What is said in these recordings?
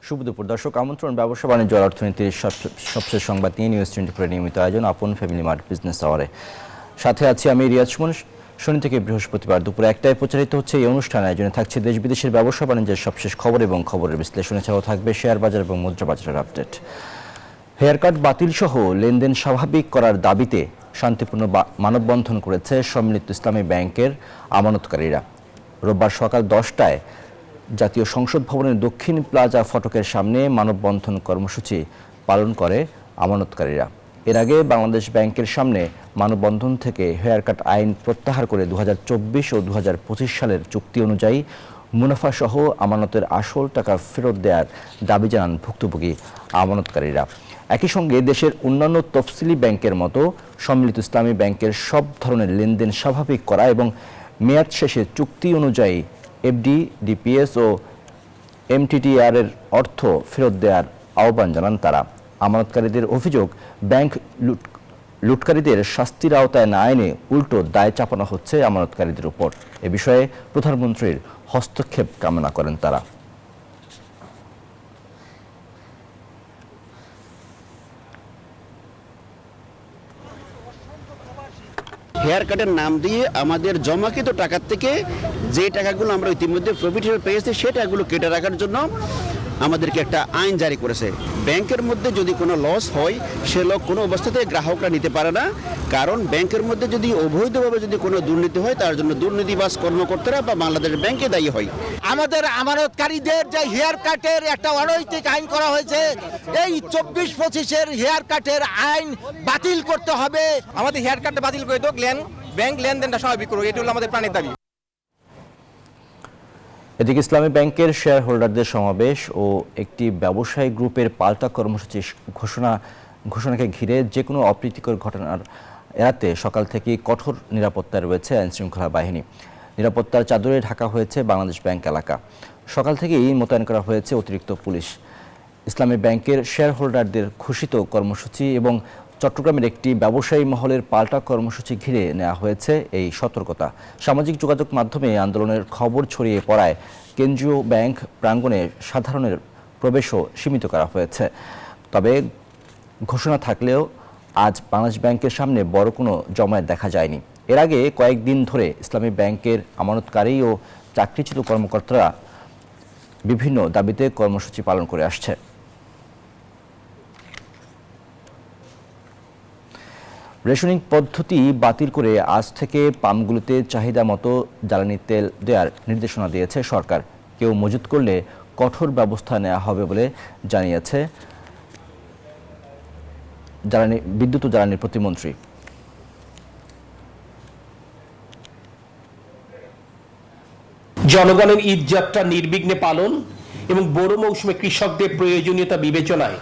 শুভ দুপুর দর্শক, আমন্ত্রণ ব্যবসা বাণিজ্য আর অর্থনীতির সবশেষ সংবাদ নিয়ে নিউজ 24 নিয়মিত আয়োজন আপন ফ্যামিলি মার্ট বিজনেস আওয়ারে। সাথে আছি আমি রিয়াজ সুমন। শনি থেকে বৃহস্পতিবার দুপুর 1টায় প্রচারিত হচ্ছে এই অনুষ্ঠান। আয়োজনে থাকছে দেশ বিদেশের ব্যবসা বাণিজ্যের সবশেষ খবর এবং খবরের বিশ্লেষণ। এছাড়াও থাকবে শেয়ার বাজার এবং মুদ্রা বাজারের আপডেট। হেয়ার কাট বাতিল সহ লেনদেন স্বাভাবিক করার দাবিতে শান্তিপূর্ণ মানববন্ধন করেছে সম্মিলিত ইসলামী ব্যাংকের আমানতকারীরা। রোববার সকাল 10টায় জাতীয় সংসদ ভবনের দক্ষিণ প্লাজা ফটকের সামনে মানববন্ধন কর্মসূচি পালন করে আমানতকারীরা। এর আগে বাংলাদেশ ব্যাংকের সামনে মানববন্ধন থেকে হেয়ার কাট আইন প্রত্যাহার করে 2024 ও 2025 সালের চুক্তি অনুযায়ী মুনাফাসহ আমানতের আসল টাকা ফেরত দেওয়ার দাবি জানান ভুক্তভোগী আমানতকারীরা। একই সঙ্গে দেশের অন্যান্য তফসিলি ব্যাংকের মতো সম্মিলিত ইসলামী ব্যাংকের সব ধরনের লেনদেন স্বাভাবিক করা এবং মেয়াদ শেষে চুক্তি অনুযায়ী এফডি, ডিপিএস ও এমটিটিআর এর অর্থ ফেরত দেওয়ার আহ্বান জানান তারা। আমানতকারীদের অভিযোগ, ব্যাংক লুটকারীদের শাস্তির আওতায় না এনে উল্টো দায় চাপানো হচ্ছে আমানতকারীদের উপর। এ বিষয়ে প্রধানমন্ত্রীর হস্তক্ষেপ কামনা করেন তারা। হেয়ার কাটের নাম দিয়ে আমাদের জমাকৃত টাকার থেকে যে টাকাগুলো আমরা ইতিমধ্যে প্রফিট হিসেবে পেয়েছি সেই টাকাগুলো কেটে রাখার জন্য আমাদেরকে একটা আইন জারি করেছে। ব্যাংকের মধ্যে যদি কোনো লস হয় সে লোক কোনো অবস্থাতে গ্রাহকরা নিতে পারে না, কারণ ব্যাংকের মধ্যে যদি অবৈধভাবে যদি কোনো দুর্নীতি হয় তার জন্য দুর্নীতিবাজ কর্মকর্তারা বা বাংলাদেশ ব্যাংকে দায়ী হয়। আমাদের আমানতকারীদের যে হেয়ার কাটের একটা অনৈতিক আইন করা হয়েছে, এই 24-25-এর হেয়ার কাটের আইন বাতিল করতে হবে। আমাদের হেয়ার কাটটা বাতিল করে দেব, ব্যাংক লেনদেনটা স্বাভাবিক করুক, এটি হলো আমাদের প্রাণের দাবি। এদিকে ইসলামী ব্যাংকের শেয়ার হোল্ডারদের সমাবেশ ও একটি ব্যবসায়ী গ্রুপের পাল্টা কর্মসূচি ঘোষণাকে ঘিরে যে কোনো অপ্রীতিকর ঘটনার এড়াতে সকাল থেকেই কঠোর নিরাপত্তায় রয়েছে আইনশৃঙ্খলা বাহিনী। নিরাপত্তার চাদরে ঢাকা হয়েছে বাংলাদেশ ব্যাংক এলাকা। সকাল থেকেই মোতায়েন করা হয়েছে অতিরিক্ত পুলিশ। ইসলামী ব্যাংকের শেয়ার হোল্ডারদের ঘোষিত কর্মসূচি এবং চট্টগ্রামের একটি ব্যবসায়ী মহলের পাল্টা কর্মসূচি ঘিরে নেওয়া হয়েছে এই সতর্কতা। সামাজিক যোগাযোগ মাধ্যমে আন্দোলনের খবর ছড়িয়ে পড়ায় কেন্দ্রীয় ব্যাংক প্রাঙ্গণে সাধারণের প্রবেশও সীমিত করা হয়েছে। তবে ঘোষণা থাকলেও আজ বাংলাদেশ ব্যাংকের সামনে বড় কোনো জমায়েত দেখা যায়নি। এর আগে কয়েকদিন ধরে ইসলামী ব্যাংকের আমানতকারী ও চাকরিচ্যুত কর্মকর্তারা বিভিন্ন দাবিতে কর্মসূচি পালন করে আসছে। রেশনিং পদ্ধতি বাতিল করে আজ থেকে পাম্পগুলোতে চাহিদা মতো জ্বালানি তেল দেওয়ার নির্দেশনা দিয়েছে সরকার। কেউ মজুত করলে কঠোর ব্যবস্থা নেওয়া হবে বলে জানিয়েছে বিদ্যুৎ ও জ্বালানি প্রতিমন্ত্রী। জনগণের ঈদযাত্রা নির্বিঘ্নে পালন এবং বড় মৌসুমে কৃষকদের প্রয়োজনীয়তা বিবেচনায়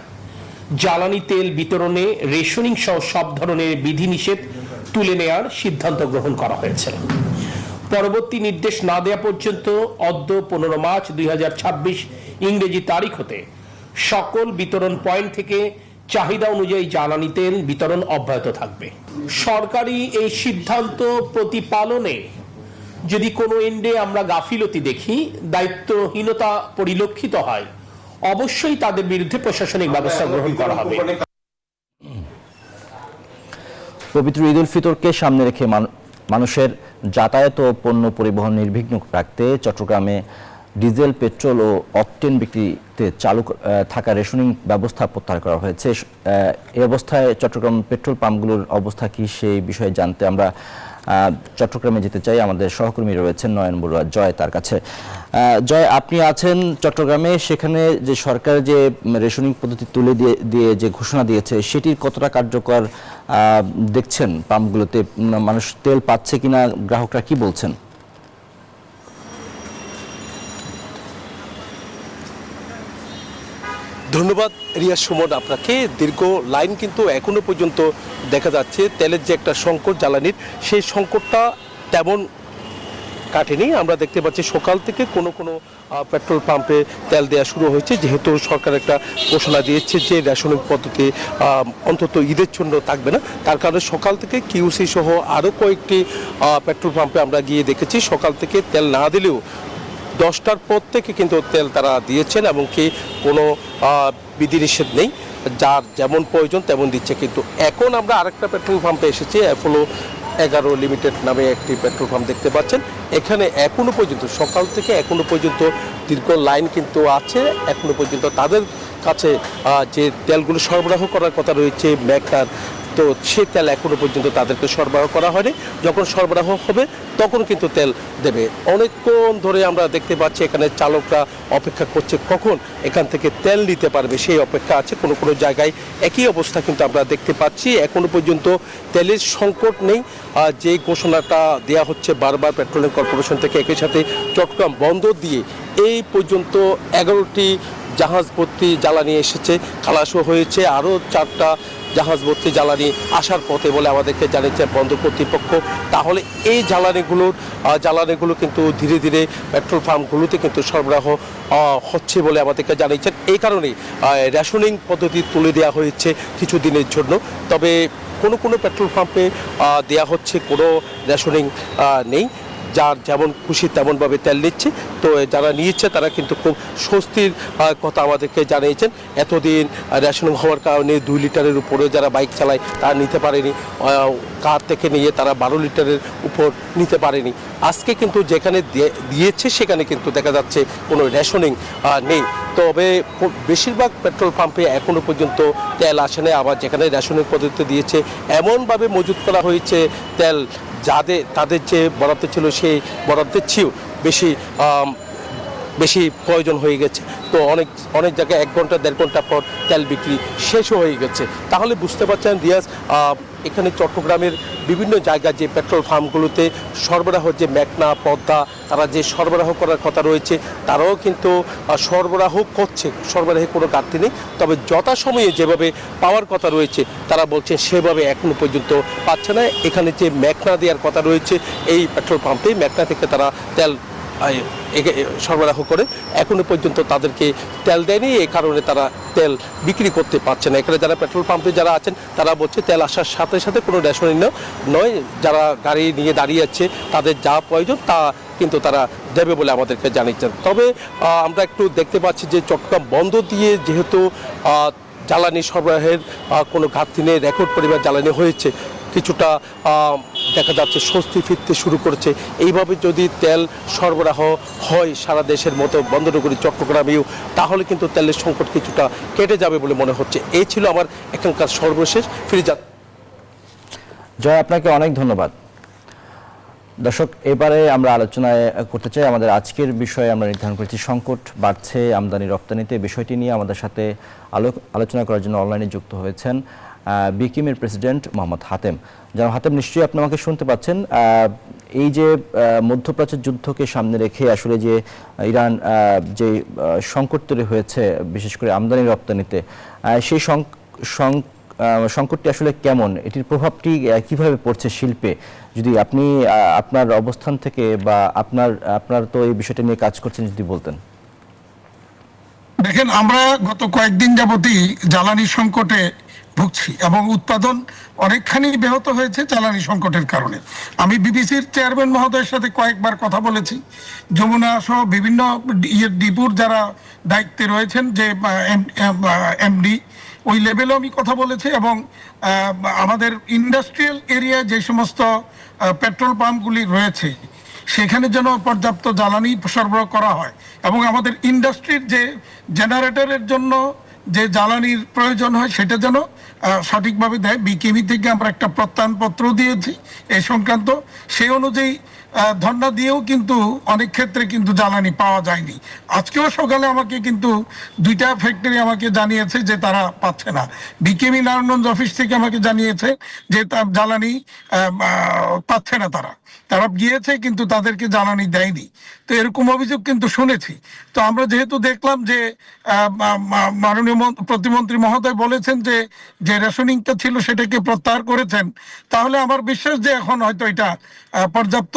জ্বালানি তেল বিতরণে রেশনিং সহ সব ধরনের বিধিনিষেধ তুলে নেওয়ার সিদ্ধান্ত গ্রহণ করা হয়েছে। পরবর্তী নির্দেশ না দেওয়া পর্যন্ত অদ্য 15 মার্চ 2026 ইংরেজি তারিখ হতে সকল বিতরণ পয়েন্ট থেকে চাহিদা অনুযায়ী জ্বালানি তেল বিতরণ অব্যাহত থাকবে। সরকারি এই সিদ্ধান্ত প্রতিপালনে যদি কোনো এন্ডে আমরা গাফিলতি দেখি, দায়িত্বহীনতা পরিলক্ষিত হয়, অবশ্যই তাদের বিরুদ্ধে প্রশাসনিক ব্যবস্থা গ্রহণ করা হবে। পবিত্র ঈদ উল ফিতরকে সামনে রেখে মানুষের যাতায়াত ও পণ্য পরিবহন নির্বিঘ্ন রাখতে চট্টগ্রামে ডিজেল, পেট্রোল ও অকটেন বিক্রিতে চালু থাকা রেশনিং ব্যবস্থা প্রত্যাহার করা হয়েছে। এই অবস্থায় চট্টগ্রাম পেট্রোল পাম্পগুলোর অবস্থা কি, সেই বিষয়ে জানতে আমরা চট্টগ্রামে যেতে চাই। আমাদের সহকর্মী রয়েছেন নয়ন বড়ুয়া, জয় তার কাছে। জয়, আপনি আছেন চট্টগ্রামে, সেখানে যে সরকার যে রেশনিং পদ্ধতি তুলে দিয়ে যে ঘোষণা দিয়েছে সেটির কতটা কার্যকর দেখছেন? পাম্পগুলোতে মানুষ তেল পাচ্ছে কিনা, গ্রাহকরা কি বলছেন? ধন্যবাদ রিয়াজ সুমন আপনাকে। দীর্ঘ লাইন কিন্তু এখনো পর্যন্ত দেখা যাচ্ছে। তেলের যে একটা সংকট জ্বালানির, সেই সংকটটা তেমন কাটেনি। আমরা দেখতে পাচ্ছি সকাল থেকে কোনো পেট্রোল পাম্পে তেল দেওয়া শুরু হয়েছে, যেহেতু সরকার একটা ঘোষণা দিয়েছে যে রেশনিং পদ্ধতি অন্তত ঈদের জন্য থাকবে না। তার কারণে সকাল থেকে কিউসি সহ আরও কয়েকটি পেট্রোল পাম্পে আমরা গিয়ে দেখেছি সকাল থেকে তেল না দিলেও 10টার পর থেকে কিন্তু তেল তারা দিয়েছেন এবং কি কোনো বিধিনিষেধ নেই, যার যেমন প্রয়োজন তেমন দিচ্ছে। কিন্তু এখন আমরা আরেকটা পেট্রোল পাম্পে এসেছি, অ্যাপোলো 11 লিমিটেড নামে একটি পেট্রোল পাম্প দেখতে পাচ্ছেন। এখানে এখনো পর্যন্ত সকাল থেকে এখনো পর্যন্ত দীর্ঘ লাইন কিন্তু আছে। এখনো পর্যন্ত তাদের কাছে যে তেলগুলো সরবরাহ করার কথা রয়েছে মেঘনার, তো সে তেল এখনো পর্যন্ত তাদেরকে সরবরাহ করা হয়নি। যখন সরবরাহ হবে তখন কিন্তু তেল দেবে। অনেকক্ষণ ধরে আমরা দেখতে পাচ্ছি এখানে চালকরা অপেক্ষা করছে কখন এখান থেকে তেল নিতে পারবে, সেই অপেক্ষা আছে। কোনো কোনো জায়গায় একই অবস্থা কিন্তু আমরা দেখতে পাচ্ছি। এখনো পর্যন্ত তেলের সংকট নেই, যে ঘোষণাটা দেওয়া হচ্ছে বারবার পেট্রোলিয়াম কর্পোরেশন থেকে, একই সাথে চট্টগ্রাম বন্দর দিয়ে এই পর্যন্ত 11টি জাহাজ ভর্তি জ্বালানি এসেছে, খালাসও হয়েছে। আরও 4টা জাহাজ ভর্তি জ্বালানি আসার পথে বলে আমাদেরকে জানিয়েছে বন্দর কর্তৃপক্ষ। তাহলে এই জ্বালানিগুলো কিন্তু ধীরে ধীরে পেট্রোল পাম্পগুলোতে কিন্তু সরবরাহ হচ্ছে বলে আমাদেরকে জানিয়েছেন। এই কারণেই রেশনিং পদ্ধতি তুলে দেওয়া হয়েছে কিছুদিনের জন্য। তবে কোনো কোনো পেট্রোল পাম্পে দেওয়া হচ্ছে, কোনো রেশনিং নেই, যার যেমন খুশি তেমনভাবে তেল নিচ্ছে। তো যারা নিয়েছে তারা কিন্তু খুব স্বস্তির কথা আমাদেরকে জানিয়েছেন। এতদিন রেশনিং হওয়ার কারণে 2 লিটারের উপরে যারা বাইক চালায় তারা নিতে পারেনি, কার থেকে নিয়ে তারা 12 লিটারের উপর নিতে পারেনি। আজকে কিন্তু যেখানে দিয়েছে সেখানে কিন্তু দেখা যাচ্ছে কোনো রেশনিং নেই। তবে বেশিরভাগ পেট্রোল পাম্পে এখনও পর্যন্ত তেল আসে না। আবার যেখানে রেশনিং পদ্ধতি দিয়েছে এমনভাবে মজুত করা হয়েছে তেল, তাদের যে বরাদ্দ ছিল সেই বরাদ্দের চেয়েও বেশি প্রয়োজন হয়ে গেছে। তো অনেক জায়গায় 1 ঘন্টা 1.5 ঘন্টা পর তেল বিক্রি শেষও হয়ে গেছে। তাহলে বুঝতে পারছেন রিয়াজ, এখানে চট্টগ্রামের বিভিন্ন জায়গায় যে পেট্রোল পাম্পগুলোতে সরবরাহ, যে মেঘনা, পদ্মা, তারা যে সরবরাহ করার কথা রয়েছে তারাও কিন্তু সরবরাহ করছে, সরবরাহে কোনো ঘাটতি নেই। তবে যথাসময়ে যেভাবে পাওয়ার কথা রয়েছে তারা বলছে সেভাবে এখনো পর্যন্ত পাচ্ছে না। এখানে যে মেঘনা দেওয়ার কথা রয়েছে এই পেট্রোল পাম্পে, মেঘনা থেকে তারা তেল সরবরাহ করে, এখনো পর্যন্ত তাদেরকে তেল দেয়নি। এই কারণে তারা তেল বিক্রি করতে পারছে না। এখানে যারা পেট্রোল পাম্পে যারা আছেন তারা বলছে তেল আসার সাথে সাথে কোনো রেশনিং নয়, যারা গাড়ি নিয়ে দাঁড়িয়ে আছে তাদের যা প্রয়োজন তা কিন্তু তারা দেবে বলে আমাদেরকে জানিয়েছেন। তবে আমরা একটু দেখতে পাচ্ছি যে চট্টগ্রাম বন্দর দিয়ে যেহেতু জ্বালানি সরবরাহের কোনো ঘাটতি নেই, রেকর্ড পরিমাণ জ্বালানি হয়েছে, কিছুটা দেখা যাচ্ছে স্বস্তি ফিরতে শুরু করেছে। এইভাবে যদি তেল সরবরাহ হয় সারা দেশের মতো বন্দরনগরী চট্টগ্রামেও, তাহলে কিন্তু তেলের সংকট কিছুটা কেটে যাবে বলে মনে হচ্ছে। এই ছিল আমার এখানকার সর্বশেষ। ফিরে যা জয়, আপনাকে অনেক ধন্যবাদ। দর্শক, এবারে আমরা আলোচনায় করতে চাই আমাদের আজকের বিষয়ে আমরা নির্ধারণ করেছি সংকট বাড়ছে আমদানি রপ্তানিতে। বিষয়টি নিয়ে আমাদের সাথে আলোচনা করার জন্য অনলাইনে যুক্ত হয়েছেন বিকিমের প্রেসিডেন্ট মোহাম্মদ হাতেম। যেমন হাতেম, নিশ্চয়ই আপনি আমাকে শুনতে পাচ্ছেন। এই যে মধ্যপ্রাচ্যের যুদ্ধকে সামনে রেখে আসলে যে ইরান যে সংকট তৈরি হয়েছে বিশেষ করে আমদানি রপ্তানিতে, সেই সংকটটি আসলে কেমন, এটির প্রভাবটি কিভাবে পড়ছে শিল্পে, যদি আপনি আপনার অবস্থান থেকে বা আপনার তো এই বিষয়টা নিয়ে কাজ করছেন, যদি বলতেন। দেখেন, আমরা গত কয়েকদিন যাবতই জ্বালানি সংকটে ভুগছি এবং উৎপাদন অনেকখানি ব্যাহত হয়েছে জ্বালানি সংকটের কারণে। আমি বিবিসির চেয়ারম্যান মহোদয়ের সাথে কয়েকবার কথা বলেছি, যমুনা সহ বিভিন্ন ডিপুর যারা দায়িত্বে রয়েছেন, যে এমডি, ওই লেভেলেও আমি কথা বলেছি। এবং আমাদের ইন্ডাস্ট্রিয়াল এরিয়ায় যে সমস্ত পেট্রোল পাম্পগুলি রয়েছে সেখানে যেন পর্যাপ্ত জ্বালানি সরবরাহ করা হয় এবং আমাদের ইন্ডাস্ট্রির যে জেনারেটরের জন্য যে জ্বালানির প্রয়োজন হয় সেটা যেন সঠিকভাবে দেয়। বিকেবি থেকে আমরা একটা প্রত্যয়নপত্র দিয়েছি এই সংক্রান্ত। সেই অনুযায়ী ধর্ণা দিয়েও কিন্তু অনেক ক্ষেত্রে কিন্তু জ্বালানি পাওয়া যায়নি। আজকেও সকালে আমাকে কিন্তু 2টা ফ্যাক্টরি আমাকে জানিয়েছে যে তারা পাচ্ছে না। বিকেবি নারায়ণগঞ্জ অফিস থেকে আমাকে জানিয়েছে যে তার জ্বালানি পাচ্ছে না, তারা গিয়েছে কিন্তু তাদেরকে জ্বালানি দেয়নি। তো এরকম অভিযোগ কিন্তু শুনেছি। তো আমরা যেহেতু দেখলাম যে মাননীয় প্রতিমন্ত্রী মহোদয় বলেছেন যে রেশনিংটা ছিল সেটাকে প্রত্যাহার করেছেন, তাহলে আমার বিশ্বাস যে এখন হয়তো এটা পর্যাপ্ত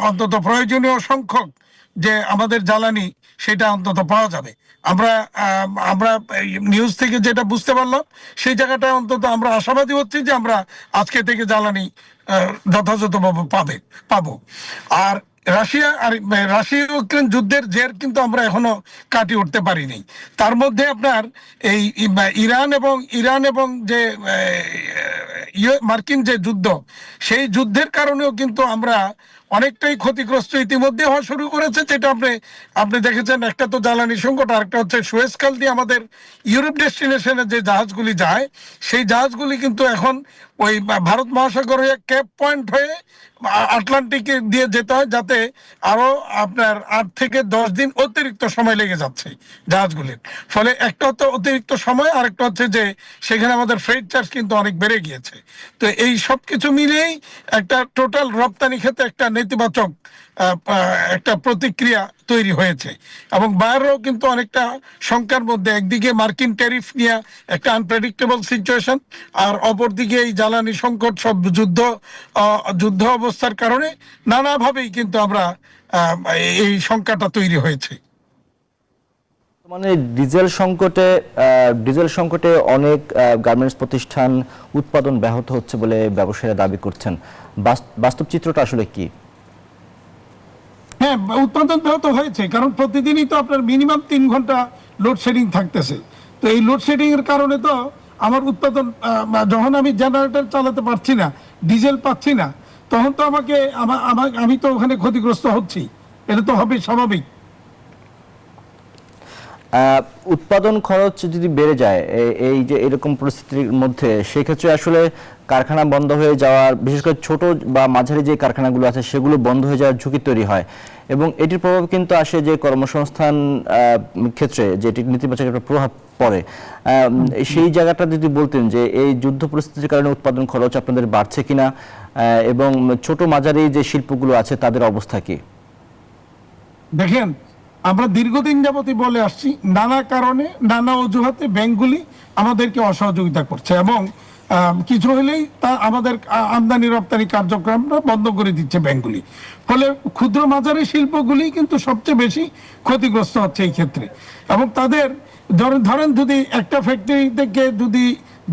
অন্তত প্রয়োজনীয় সংখ্যক যে আমাদের জ্বালানি সেটা অন্তত পাওয়া যাবে। আমরা নিউজ থেকে যেটা বুঝতে পারলাম সেই জায়গাটা অন্তত আমরা আশাবাদী হচ্ছি যে আমরা আজকে থেকে জ্বালানি যথাযথভাবে পাবো। আর রাশিয়া ইউক্রেন যুদ্ধের জের কিন্তু আমরা এখনো কাটিয়ে উঠতে পারিনি। তার মধ্যে আপনার এই ইরান এবং যে মার্কিন যে যুদ্ধ, সেই যুদ্ধের কারণেও কিন্তু আমরা অনেকটাই ক্ষতিগ্রস্ত ইতিমধ্যে হওয়া শুরু করেছে। যেটা আপনি দেখেছেন, একটা তো জ্বালানি সংকট, আর একটা হচ্ছে সুয়েজ খাল দিয়ে আমাদের ইউরোপ ডেস্টিনেশনে যে জাহাজগুলি যায়, সেই জাহাজগুলি কিন্তু এখন ওই ভারত মহাসাগর হয়ে কেপ পয়েন্ট হয়ে আটলান্টিকে দিয়ে যেতে হয়, যাতে আরো আপনার 8 থেকে 10 দিন অতিরিক্ত সময় লেগে যাচ্ছে জাহাজগুলির। ফলে একটা হচ্ছে অতিরিক্ত সময়, আর একটা হচ্ছে যে সেখানে আমাদের ফ্রেট চার্জ কিন্তু অনেক বেড়ে গিয়েছে। তো এই সব কিছু মিলিয়েই একটা টোটাল রপ্তানি ক্ষেত্রে একটা নেতিবাচক একটা প্রতিক্রিয়া তৈরি হয়েছে, এবং বাইরেও কিন্তু অনেকটা শঙ্কার মধ্যে। একদিকে মার্কিন ট্যারিফ নিয়ে একটা আনপ্রেডিক্টেবল সিচুয়েশন, আর অপরদিকে এই জ্বালানি সংকট, সব যুদ্ধ অবস্থার কারণে নানাভাবেই কিন্তু আমরা এই শঙ্কাটা তৈরি হয়েছে। মানে ডিজেল সংকটে অনেক গার্মেন্টস প্রতিষ্ঠান উৎপাদন ব্যাহত হচ্ছে বলে ব্যবসায়ীরা দাবি করছেন। বাস্তব চিত্রটা আসলে কি? হ্যাঁ, উৎপাদন ব্যাহত হয়েছে, কারণ প্রতিদিনই তো আপনার মিনিমাম 3 ঘন্টা লোডশেডিং থাকতেছে। তো এই লোডশেডিং এর কারণে তো আমার উৎপাদন, যখন আমি জেনারেটর চালাতে পারছি না, ডিজেল পাচ্ছি না, তখন তো আমি তো ওখানে ক্ষতিগ্রস্ত হচ্ছি। এটা তো হবে স্বাভাবিক। উৎপাদন খরচ যদি বেড়ে যায় এই যে এরকম পরিস্থিতির মধ্যে, সেক্ষেত্রে আসলে কারখানা বন্ধ হয়ে যাওয়ার, বিশেষ করে ছোট বা মাঝারি যে কারখানাগুলো আছে সেগুলো বন্ধ হয়ে যাওয়ার ঝুঁকি তৈরি হয়, এবং এটির প্রভাব কিন্তু আসে যে কর্মসংস্থান ক্ষেত্রে, যে এটির নেতিবাচক একটা প্রভাব পড়ে। সেই জায়গাটা যদি বলতেন যে এই যুদ্ধ পরিস্থিতির কারণে উৎপাদন খরচ আপনাদের বাড়ছে কিনা, এবং ছোট মাঝারি যে শিল্পগুলো আছে তাদের অবস্থা কি? দেখেন, আমরা দীর্ঘদিন যাবতই বলে আসছি, নানা কারণে নানা অজুহাতে ব্যাংকগুলি আমাদেরকে অসহযোগিতা করছে, এবং কিছু হলেই তা আমাদের আমদানি রপ্তানি কার্যক্রমটা বন্ধ করে দিচ্ছে ব্যাংকগুলি। ফলে ক্ষুদ্র মাঝারি শিল্পগুলি কিন্তু সবচেয়ে বেশি ক্ষতিগ্রস্ত হচ্ছে এই ক্ষেত্রে। এবং তাদের ধরেন যদি একটা ফ্যাক্টরি থেকে যদি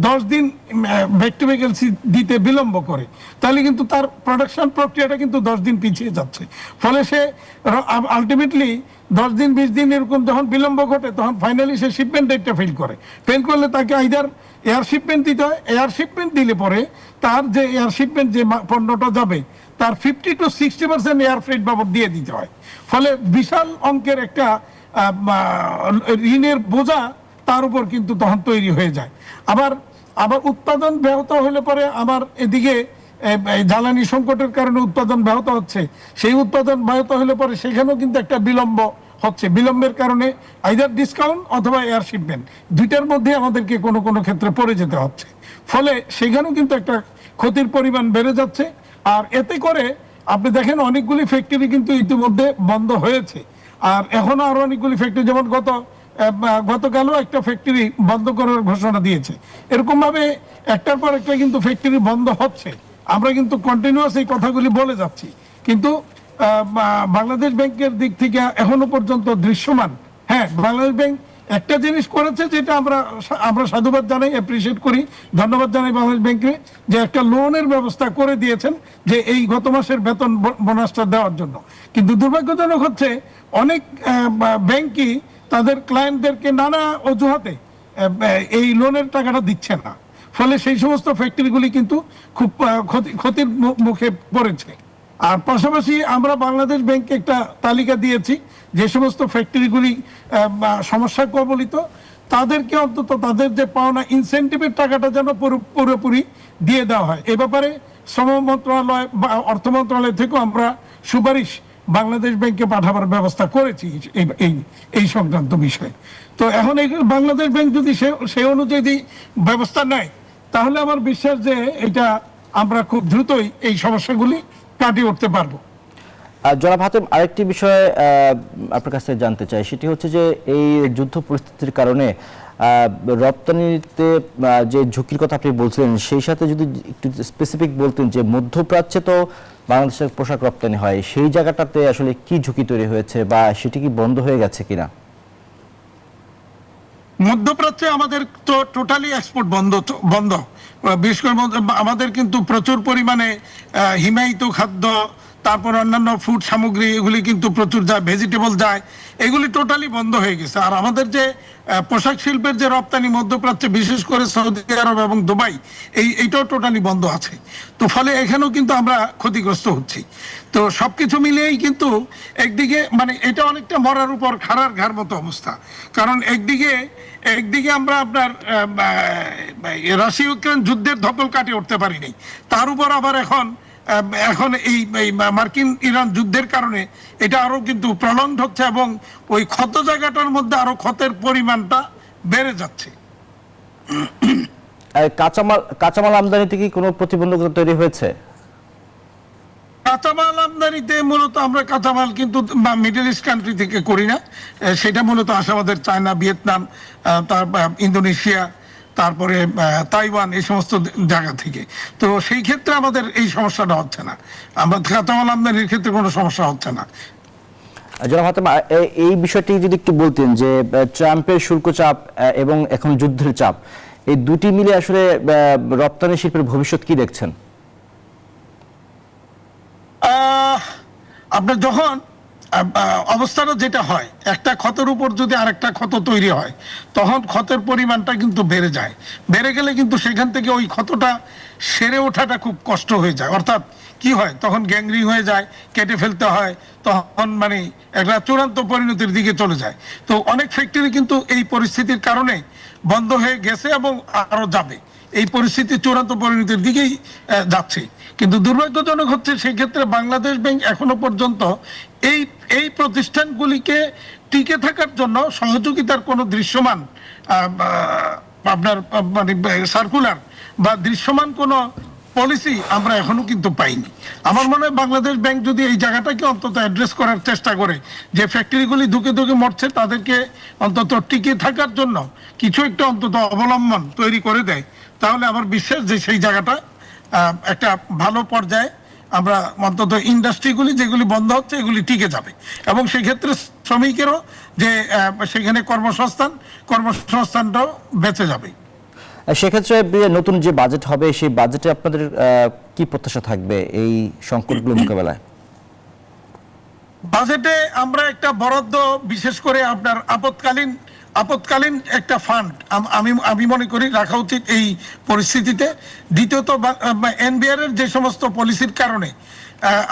10 দিন ব্যাক টু ভ্যাকেন্সি দিতে বিলম্ব করে, তাহলে কিন্তু তার প্রোডাকশন প্রক্রিয়াটা কিন্তু 10 দিন পিছিয়ে যাচ্ছে। ফলে সে আলটিমেটলি 10 দিন 20 দিন এরকম যখন বিলম্ব ঘটে, তখন ফাইনালি সে শিপমেন্ট ডেটটা ফেল করলে তাকে আইদার এয়ার শিপমেন্ট দিতে হয়। এয়ার শিপমেন্ট দিলে পরে তার যে এয়ার শিপমেন্ট যে পণ্যটা যাবে, তার 50 to 60% এয়ার ফ্রেট বাবদ দিয়ে দিতে হয়। ফলে বিশাল অঙ্কের একটা ঋণের বোঝা তার উপর কিন্তু তখন তৈরি হয়ে যায়। আবার উৎপাদন ব্যাহত হলে পরে আমার এদিকে জ্বালানি সংকটের কারণে উৎপাদন ব্যাহত হচ্ছে। সেই উৎপাদন ব্যাহত হলে পরে সেখানেও কিন্তু একটা বিলম্ব হচ্ছে। বিলম্বের কারণে আইদার ডিসকাউন্ট অথবা এয়ার শিপমেন্ট, দুইটার মধ্যে আমাদেরকে কোনো ক্ষেত্রে পড়ে যেতে হচ্ছে। ফলে সেখানেও কিন্তু একটা ক্ষতির পরিমাণ বেড়ে যাচ্ছে। আর এতে করে আপনি দেখেন, অনেকগুলি ফ্যাক্টরি কিন্তু ইতিমধ্যে বন্ধ হয়েছে, আর এখনো আরো অনেকগুলি ফ্যাক্টরি, যেমন গতকালও একটা ফ্যাক্টরি বন্ধ করার ঘোষণা দিয়েছে। এরকম ভাবে একটার পর একটা কিন্তু ফ্যাক্টরি বন্ধ হচ্ছে। আমরা কিন্তু কন্টিনিউয়াস এই কথাগুলি বলে যাচ্ছি, কিন্তু বাংলাদেশ ব্যাংকের দিক থেকে এখনো পর্যন্ত দৃশ্যমান, হ্যাঁ, বাংলাদেশ ব্যাংক একটা জিনিস করেছে, যেটা আমরা সাধুবাদ জানাই, অ্যাপ্রিসিয়েট করি, ধন্যবাদ জানাই বাংলাদেশ ব্যাংকে, যে একটা লোনের ব্যবস্থা করে দিয়েছেন, যে এই গত মাসের বেতন বোনাসটা দেওয়ার জন্য। কিন্তু দুর্ভাগ্যজনক হচ্ছে, অনেক ব্যাংকই তাদের ক্লায়েন্টদেরকে নানা অজুহাতে এই লোনের টাকাটা দিচ্ছে না। ফলে সেই সমস্ত ফ্যাক্টরিগুলি কিন্তু খুব ক্ষতির মুখে পড়েছে। আর পাশাপাশি আমরা বাংলাদেশ ব্যাংকে একটা তালিকা দিয়েছি, যে সমস্ত ফ্যাক্টরিগুলি সমস্যা কবলিত, তাদেরকে অন্তত তাদের যে পাওনা ইনসেন্টিভের টাকাটা যেন পুরোপুরি দিয়ে দেওয়া হয়। এ ব্যাপারে শ্রম মন্ত্রণালয় বা অর্থ মন্ত্রণালয় থেকেও আমরা সুপারিশ বাংলাদেশ ব্যাংকে পাঠাবার ব্যবস্থা করেছি এই সংক্রান্ত বিষয়ে। তো এখন বাংলাদেশ ব্যাংক যদি সে অনুযায়ী ব্যবস্থা নেয়, তাহলে আমার বিশ্বাস যে এটা আমরা খুব দ্রুতই এই সমস্যাগুলি কাটিয়ে উঠতে পারবো। জনাব হাতেম, আরেকটি বিষয় আপনার কাছে জানতে চাই, সেটি হচ্ছে যে এই যুদ্ধ পরিস্থিতির কারণে রপ্তানিতে যে ঝুঁকির কথা আপনি বলছিলেন, সেই সাথে যদি একটু স্পেসিফিক বলতেন যে মধ্যপ্রাচ্যে তো বাংলাদেশের পোশাক রপ্তানি হয়, সেই জায়গাটাতে আসলে কি ঝুঁকি তৈরি হয়েছে, বা সেটি কি বন্ধ হয়ে গেছে কিনা? মধ্যপ্রাচ্যে আমাদের তো টোটালি এক্সপোর্ট বন্ধ। বিশেষ করে আমাদের কিন্তু প্রচুর পরিমাণে হিমায়িত খাদ্য, তারপর অন্যান্য ফুড সামগ্রী এগুলি কিন্তু প্রচুর যায়, ভেজিটেবল যায়, এগুলি টোটালি বন্ধ হয়ে গেছে। আর আমাদের যে পোশাক শিল্পের যে রপ্তানি মধ্যপ্রাচ্যে, বিশেষ করে সৌদি আরব এবং দুবাই, এইটাও টোটালি বন্ধ আছে। তো ফলে এখানেও কিন্তু আমরা ক্ষতিগ্রস্ত হচ্ছি। তো সবকিছু মিলিয়েই কিন্তু একদিকে মানে এটা অনেকটা মরার উপর খাড়ার ঘাড় মতো অবস্থা। কারণ একদিকে আমরা আপনার রাশিয়া ইউক্রেন যুদ্ধের ধকল কাটিয়ে উঠতে পারিনি, তার উপর আবার এখন এই মার্কিন ইরান যুদ্ধের কারণে এটা আরো কিন্তু প্রলম্ব হচ্ছে এবং ওই ক্ষত জায়গাটার মধ্যে আরো ক্ষতের পরিমাণটা বেড়ে যাচ্ছে। কাঁচামাল আমদানিতে কি কোনো প্রতিবন্ধকতা তৈরি হয়েছে? কাঁচামাল আমদানিতে মূলত আমরা কাঁচামাল কিন্তু মিডল ইস্ট কান্ট্রি থেকে করি না, সেটা মূলত আসে আমাদের চায়না, ভিয়েতনাম, তারপর ইন্দোনেশিয়া, তারপরে তাইওয়ান, এই সমস্ত জায়গা থেকে। তো সেই ক্ষেত্রে আমাদের এই সমস্যাটা হচ্ছে না, আমরা কাঁচামাল আমদানির ক্ষেত্রে কোনো সমস্যা হচ্ছে না। জনাব হাতেম, এই বিষয়টি যদি একটু বলতেন যে ট্রাম্পের শুল্ক চাপ এবং এখন যুদ্ধের চাপ, এই দুটি মিলে আসলে রপ্তানি শিল্পের ভবিষ্যৎ কি দেখছেন? আপনার যখন অবস্থাটা যেটা হয়, একটা ক্ষতের উপর যদি আরেকটা ক্ষত তৈরি হয়, তখন ক্ষতের পরিমাণটা কিন্তু বেড়ে যায়। বেড়ে গেলে কিন্তু সেখান থেকে ওই ক্ষতটা সেরে ওঠাটা খুব কষ্ট হয়ে যায়। অর্থাৎ কি হয়, তখন গ্যাংগ্রিন হয়ে যায়, কেটে ফেলতে হয়, তখন মানে একটা চূড়ান্ত পরিণতির দিকে চলে যায়। তো অনেক ফ্যাক্টরি কিন্তু এই পরিস্থিতির কারণে বন্ধ হয়ে গেছে এবং আরো যাবে, এই পরিস্থিতি চূড়ান্ত পরিণতির দিকেই যাচ্ছে। কিন্তু দুর্ভাগ্যজনক হচ্ছে সেই ক্ষেত্রে বাংলাদেশ ব্যাংক এখনো পর্যন্ত এই প্রতিষ্ঠানগুলিকে টিকে থাকার জন্য সহযোগিতার কোনো দৃশ্যমান আপনার মানে সার্কুলার বা দৃশ্যমান কোনো পলিসি আমরা এখনো কিন্তু পাইনি। আমার মনে হয় বাংলাদেশ ব্যাংক যদি এই জায়গাটাকে অন্তত অ্যাড্রেস করার চেষ্টা করে, যে ফ্যাক্টরিগুলি ধুকে ধুকে মরছে তাদেরকে অন্তত টিকে থাকার জন্য কিছু একটা অন্তত অবলম্বন তৈরি করে দেয়, তাহলে আমার বিশ্বাস যে সেই জায়গাটা একটা ভালো পর্যায়ে আমরা অন্তত ইন্ডাস্ট্রিগুলি যেগুলি বন্ধ হচ্ছে এগুলি টিকে যাবে এবং সেই ক্ষেত্রে শ্রমিকেরও যে সেখানে কর্মসংস্থানটাও বেঁচে যাবে। সেক্ষেত্রে নতুন যে বাজেট হবে, সেই বাজেটে আপনাদের কি প্রত্যাশা থাকবে এই সংকটগুলো মোকাবেলায়? বাজেটে আমরা একটা বরাদ্দ, বিশেষ করে আপনার আপৎকালীন একটা ফান্ড আমি মনে করি রাখা উচিত এই পরিস্থিতিতে। দ্বিতীয়ত এনবিআর এর যে সমস্ত পলিসির কারণে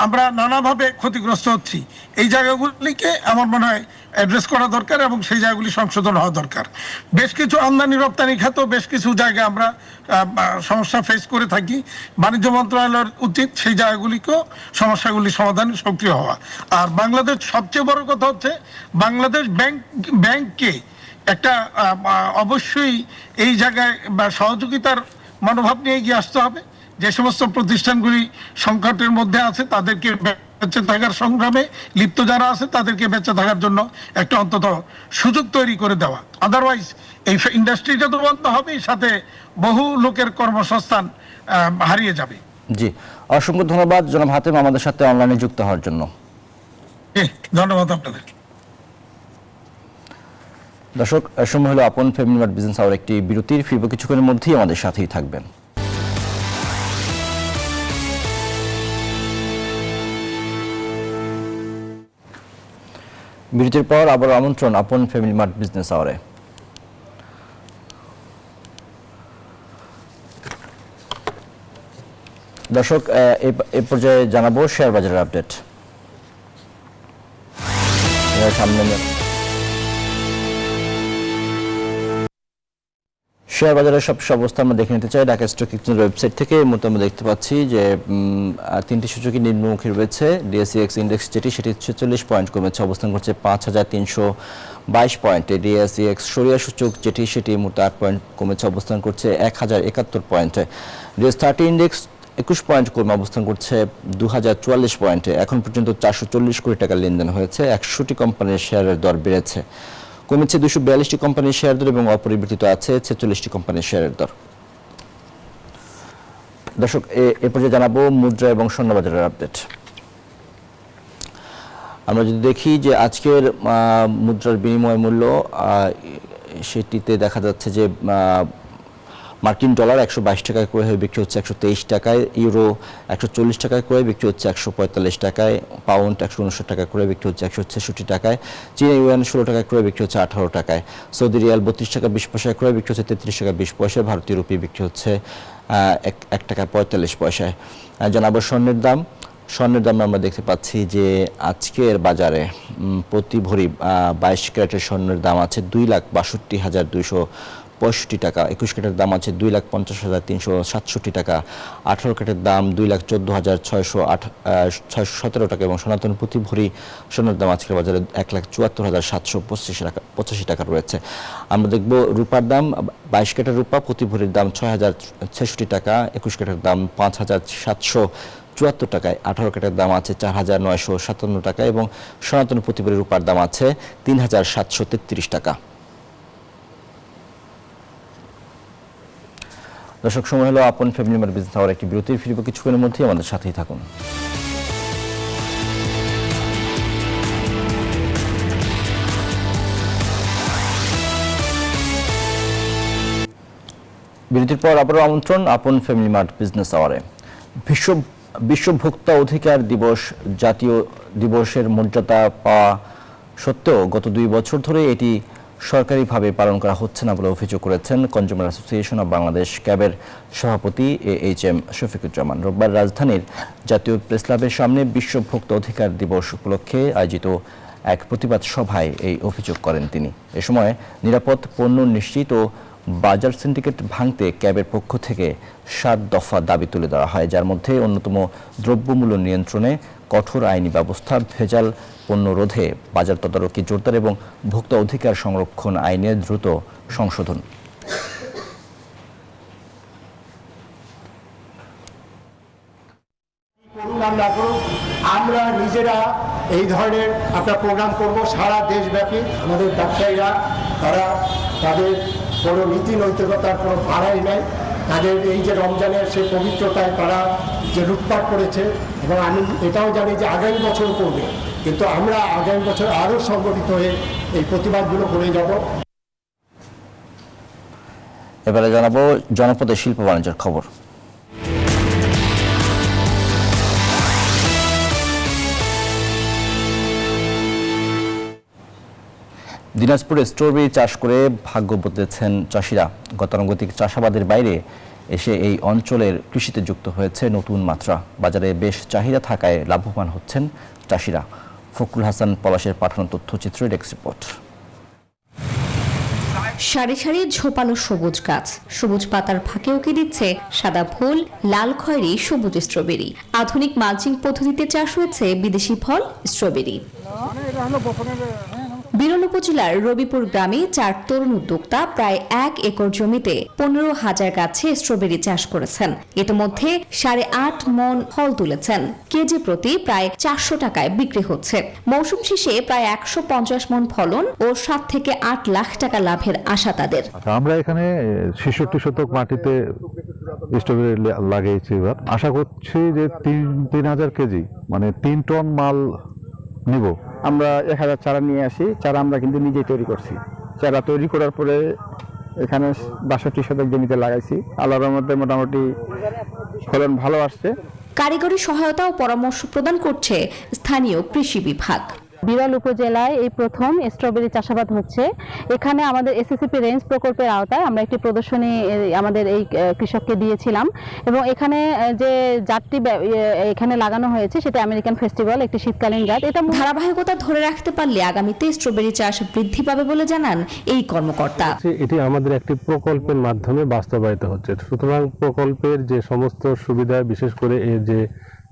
আমরা নানাভাবে ক্ষতিগ্রস্ত হচ্ছি, এই জায়গাগুলিকে আমার মনে হয় অ্যাড্রেস করা দরকার এবং সেই জায়গাগুলি সংশোধন হওয়া দরকার। বেশ কিছু আমদানি রপ্তানি খাত, বেশ কিছু জায়গায় আমরা সমস্যা ফেস করে থাকি। বাণিজ্য মন্ত্রণালয়ের উচিত সেই জায়গাগুলিকেও সমস্যাগুলি সমাধানে সক্রিয় হওয়া। আর বাংলাদেশ সবচেয়ে বড় কথা হচ্ছে বাংলাদেশ ব্যাংককে একটা অবশ্যই এই জায়গায় সহযোগিতার মনোভাব নিয়ে এগিয়ে আসতে হবে। যে সমস্ত প্রতিষ্ঠানগুলি সংকটের মধ্যে আছে তাদেরকে বেঁচে থাকার সংগ্রামে লিপ্ত যারা আছে তাদেরকে বেঁচে থাকার জন্য একটা অন্তত সুযোগ তৈরি করে দেওয়া। আদারওয়াইজ এই ইন্ডাস্ট্রিটা তো বন্ধ হবে, সাথে বহু লোকের কর্মসংস্থান হারিয়ে যাবে। জি, অসংখ্য ধন্যবাদ জনাব হাতেম আমাদের সাথে অনলাইনে যুক্ত হওয়ার জন্য। ধন্যবাদ আপনাদের। দর্শক, সময় হলো আপন ফ্যামিলি মার্ট বিজনেস আওয়ার একটি বিরতির। ফিরব কিছুক্ষণের মধ্যেই, আমাদের সাথেই থাকবেন। বিরতির পর আবার আমন্ত্রণ আপন ফ্যামিলি মার্ট বিজনেস আওয়ারে। দর্শক, এই পর্যায়ে জানাবো শেয়ার বাজারের আপডেট। সামনে শেয়ার বাজারের সবশেষ অবস্থা আমরা দেখে নিতে চাই ঢাকা স্টক এক্সচেঞ্জের ওয়েবসাইট থেকে। এই মুহূর্তে আমরা দেখতে পাচ্ছি যে তিনটি সূচকই নিম্নমুখী রয়েছে। ডিএসইএক্স ইন্ডেক্স যেটি, সেটি 46 পয়েন্ট কমেছে, অবস্থান করছে 5322 পয়েন্টে। ডিএসইএক্স সরিয়া সূচক যেটি, সেটি এই মুহূর্তে 8 পয়েন্ট কমেছে, অবস্থান করছে 1071 পয়েন্টে। ডিএস 30 ইন্ডেক্স 21 পয়েন্ট কমে অবস্থান করছে 2044 পয়েন্টে। এখন পর্যন্ত 440 কোটি টাকার লেনদেন হয়েছে। 100টি কোম্পানির শেয়ারের দর বেড়েছে, কমেছে 242টি কোম্পানির শেয়ার দর এবং অপরিবর্তিত আছে 46টি কোম্পানির শেয়ারের দর। দর্শক, এ পর্যায়ে জানাবো মুদ্রা এবং স্বর্ণ বাজারের আপডেট। আমরা যদি দেখি যে আজকের মুদ্রার বিনিময় মূল্য, সেটিতে দেখা যাচ্ছে যে মার্কিন ডলার 122 টাকায় ক্রয় হয়ে বিক্রি হচ্ছে 123 টাকায়, ইউরো 140 টাকায় ক্রয় বিক্রি হচ্ছে 145 টাকায়, পাউন্ড 159 টাকায় ক্রয় বিক্রি হচ্ছে 166 টাকায়, চীনা ইউয়ান 16 টাকায় ক্রয় বিক্রি হচ্ছে 18 টাকায়, সৌদি রিয়াল 32 টাকা 20 পয়সায় ক্রয় বিক্রি হচ্ছে 33 টাকা 20 পয়সায়, ভারতীয় রুপি বিক্রি হচ্ছে 1 টাকা 45 পয়সায়। জানাবো স্বর্ণের দাম। স্বর্ণের দামে আমরা দেখতে পাচ্ছি যে আজকের বাজারে প্রতি ভরি 22 ক্যারেটের স্বর্ণের দাম আছে 2,62,265 টাকা, 21 ক্যারেটের দাম আছে 2,50,367 টাকা, 18 ক্যারেটের দাম 2,14,617 টাকা এবং সনাতন প্রতি ভরি স্বর্ণের দাম আজকের বাজারে 1,74,785 টাকা রয়েছে। আমরা দেখব রূপার দাম। 22 ক্যারেটের রূপা প্রতি ভরির দাম 6,066 টাকা, 21 ক্যারেটের দাম 5,774 টাকায়, 18 ক্যারেটের দাম আছে 4,957 টাকা এবং সনাতন প্রতি ভরি রূপার দাম আছে 3,733 টাকা। দর্শক, সময় হলো আপন ফ্যামিলি ম্যাট বিজনেস আওয়ার একটি বিরতির, ফিরব কিছুক্ষণের মধ্যেই, আমাদের সাথেই থাকুন। বিরতির পর আবারও আমন্ত্রণ আপন ফ্যামিলি মার্ট বিজনেস আওয়ারে। বিশ্ব ভোক্তা অধিকার দিবস জাতীয় দিবসের মর্যাদা পাওয়া সত্ত্বেও গত 2 বছর ধরে এটি সরকারিভাবে পালন করা হচ্ছে না বলে অভিযোগ করেছেন কনজিউমার অ্যাসোসিয়েশন অব বাংলাদেশ ক্যাবের সভাপতি AHM শফিকুজ্জামান। রোববার রাজধানীর জাতীয় প্রেস ক্লাবের সামনে বিশ্ব ভোক্তা অধিকার দিবস উপলক্ষে আয়োজিত এক প্রতিবাদ সভায় এই অভিযোগ করেন তিনি। এ সময় নিরাপদ পণ্য নিশ্চিত ও বাজার সিন্ডিকেট ভাঙতে ক্যাবের পক্ষ থেকে 7 দফা দাবি তুলে দেওয়া হয়, যার মধ্যে অন্যতম দ্রব্যমূল্য নিয়ন্ত্রণে কঠোর আইনি ব্যবস্থা, ভেজাল পণ্য রোধে বাজার তদারকি জোরদার এবং ভোক্তা অধিকার সংরক্ষণ আইনের দ্রুত সংশোধন। আমরা নিজেরা এই ধরনের একটা প্রোগ্রাম করব সারা দেশব্যাপী। আমাদের ব্যবসায়ীরা তারা তাদের কোনো নীতি নৈতিকতার কোনো বাড়াই নাই, তাদের এই যে রমজানের সেই পবিত্রতায় তারা যে লুটপাট করেছে এবং আমি এটাও জানি যে আগামী বছর করবে, কিন্তু আমরা আগামী বছর আরও সংগঠিত হয়ে এই প্রতিবাদগুলো করে যাব। এবারে জানাবো জনপদের শিল্প বাণিজ্যের খবর। দিনাজপুরে স্ট্রবেরি চাষ করে ভাগ্য বদলেছেন চাষিরা। গতানুগতিক চাষাবাদের বাইরে এসে এই অঞ্চলের কৃষিতে যুক্ত হয়েছে নতুন মাত্রা। বাজারে বেশ চাহিদা থাকায় লাভবান হচ্ছেন চাষিরা। ফখরুল হাসান পলাশের পাঠানো তথ্যচিত্র, ডেস্ক রিপোর্ট। সারি সারি ঝোপালো সবুজ গাছ, সবুজ পাতার ফাঁকে উঁকি দিচ্ছে সাদা ফুল, লাল খয়েরি সবুজ স্ট্রবেরি। আধুনিক মালচিং পদ্ধতিতে চাষ হয়েছে বিদেশি ফল স্ট্রবেরি। বিরল উপজেলার রবিপুর গ্রামে 4 তরুণ উদ্যোক্তা প্রায় 1 একর জমিতে 15,000 গাছে স্ট্রবেরি চাষ করেছেন। ইতিমধ্যে 8.5 মন ফল তুলেছেন। কেজি প্রতি প্রায় 400 টাকায় বিক্রি হচ্ছে। মৌসুম শেষে প্রায় 150 মন ফলন ও 7 থেকে 8 লাখ টাকা লাভের আশা তাদের। আমরা এখানে 66 শতক মাটিতে স্ট্রবেরি লাগিয়েছি। এবার আশা করছি যে 3,000 কেজি মানে 3 টন মাল নিব। আমরা 1000 চারা নিয়ে আসি। চারা আমরা কিন্তু নিজেই তৈরি করছি। চারা তৈরি করার পরে এখানে 62 শতক জমিতে লাগাইছি। আল্লাহর রহমতে মোটামুটি ফলন ভালো আসছে। কারিগরি সহায়তা ও পরামর্শ প্রদান করছে স্থানীয় কৃষি বিভাগ। বিরল উপজেলায় এই প্রথম স্ট্রবেরি চাষাবাদ হচ্ছে। এখানে আমাদের এসএসসিপি রেঞ্জ প্রকল্পের আওতায় আমরা একটি প্রদর্শনী আমাদের এই কৃষককে দিয়েছিলাম এবং এখানে যে জাতটি এখানে লাগানো হয়েছে সেটা আমেরিকান ফেস্টিভ্যাল, একটি শীতকালীন জাত। এটা ধারাবাহিকতা ধরে রাখতে পারলে আগামীতে স্ট্রবেরি চাষ বৃদ্ধি পাবে বলে জানান এই কর্মকর্তা। এটি আমাদের একটি প্রকল্পের মাধ্যমে বাস্তবায়িত হচ্ছে। সুতরাং প্রকল্পের যে সমস্ত সুবিধা, বিশেষ করে এর যে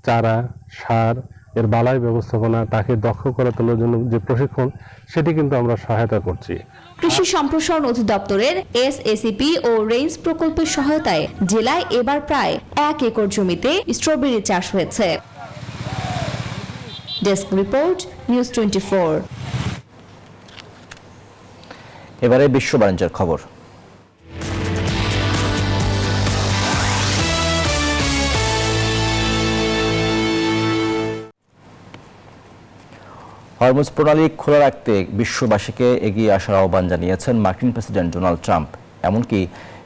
চারা, সার, এর বালাই ব্যবস্থাপনা, তাকে দক্ষ করে তোলার জন্য যে প্রশিক্ষণ, সেটি কিন্তু আমরা সহায়তা করছি। কৃষি সম্প্রসারণ অধিদপ্তরের এসএসসিপি ও রেঞ্জ প্রকল্পের সহায়তায় জেলায় এবার প্রায় 1 একর জমিতে স্ট্রবেরি চাষ হয়েছে। Desk report, news 24। এবারে বিশ্ব বাণিজ্যের খবর। হরমুজ প্রণালী খোলা রাখতে বিশ্ববাসীকে এগিয়ে আসার আহ্বান জানিয়েছেন মার্কিন প্রেসিডেন্ট ডোনাল্ড ট্রাম্প। এমনকি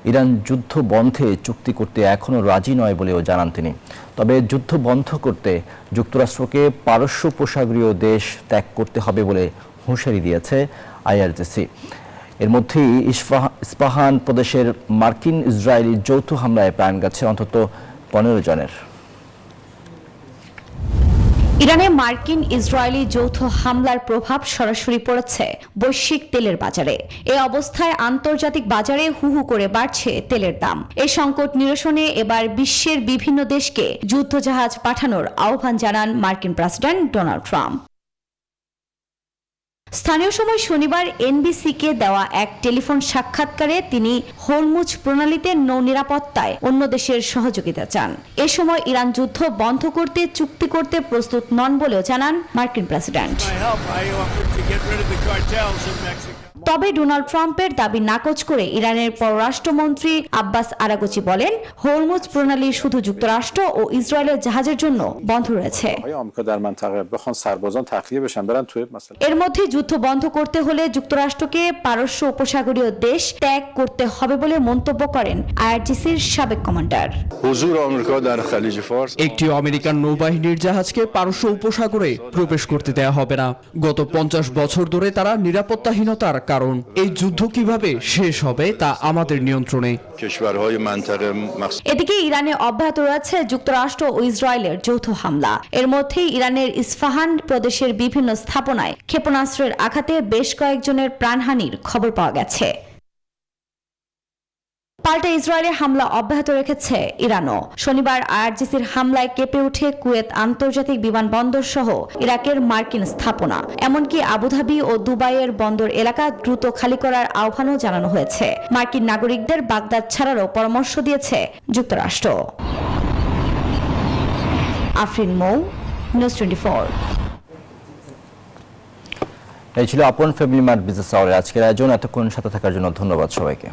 ইরান যুদ্ধ বন্ধে চুক্তি করতে এখনও রাজি নয় বলেও জানান তিনি। তবে যুদ্ধ বন্ধ করতে যুক্তরাষ্ট্রকে পারস্য উপসাগরীয় দেশ ত্যাগ করতে হবে বলে হুঁশিয়ারি দিয়েছে আইআরজিসি। এর মধ্যেই ইস্পাহান প্রদেশের মার্কিন ইসরায়েলি যৌথ হামলায় প্রাণ গেছে অন্তত 15 জনের। ইরানে মার্কিন ইসরায়েলি যৌথ হামলার প্রভাব সরাসরি পড়েছে বৈশ্বিক তেলের বাজারে। এই অবস্থায় আন্তর্জাতিক বাজারে হু হু করে বাড়ছে তেলের দাম। এই সংকট নিরসনে এবার বিশ্বের বিভিন্ন দেশকে যুদ্ধজাহাজ পাঠানোর আহ্বান জানান মার্কিন প্রেসিডেন্ট ডোনাল্ড ট্রাম্প। স্থানীয় সময় শনিবার এনবিসিকে দেওয়া এক টেলিফোন সাক্ষাৎকারে তিনি হরমুজ প্রণালীতে নৌ নিরাপত্তায় অন্য দেশের সহযোগিতা চান। এ সময় ইরান যুদ্ধ বন্ধ করতে চুক্তি করতে প্রস্তুত নন বলেও জানান মার্কিন প্রেসিডেন্ট। তবে ডোনাল্ড ট্রাম্পের দাবি নাকচ করে ইরানের পররাষ্ট্রমন্ত্রী আব্বাস আরাগচি বলেন, হরমুজ প্রণালী শুধু যুক্তরাষ্ট্র ও ইসরায়েলের জাহাজের জন্য বন্ধ রয়েছে। এর মধ্যে যুদ্ধ বন্ধ করতে হলে যুক্তরাষ্ট্রকে পারস্য উপসাগরীয় দেশ ত্যাগ করতে হবে বলে মন্তব্য করেন আইআরজিসির সাবেক কমান্ডার। একটি আমেরিকান নৌবাহিনীর জাহাজকে পারস্য উপসাগরে প্রবেশ করতে দেয়া হবে না। গত 50 বছর ধরে তারা নিরাপত্তাহীনতার কারণ। এই যুদ্ধ কিভাবে শেষ হবে তা আমাদের নিয়ন্ত্রণে। এদিকে ইরানে অব্যাহত রয়েছে যুক্তরাষ্ট্র ও ইসরায়েলের যৌথ হামলা। এর মধ্যেই ইরানের ইস্পাহান প্রদেশের বিভিন্ন স্থাপনায় ক্ষেপণাস্ত্রের আঘাতে বেশ কয়েকজনের প্রাণহানির খবর পাওয়া গেছে। পাল্টা ইসরায়েলের হামলা অব্যাহত রেখেছে ইরানও। শনিবার আইআরজিসির হামলায় কেঁপে ওঠে কুয়েত আন্তর্জাতিক বিমানবন্দর সহ ইরাকের মার্কিন স্থাপনা। এমনকি আবুধাবি ও দুবাইয়ের বন্দর এলাকা দ্রুত খালি করার আহ্বানও জানানো হয়েছে। মার্কিন নাগরিকদের বাগদাদ ছাড়ারও পরামর্শ দিয়েছে যুক্তরাষ্ট্র। আফরিন মৌ, নিউজ 24। এই ছিল আপন ফ্যামিলি মার্ট বিজনেস আওয়ারের আজকের আয়োজন। এতক্ষণ সাথে থাকার জন্য ধন্যবাদ সবাইকে।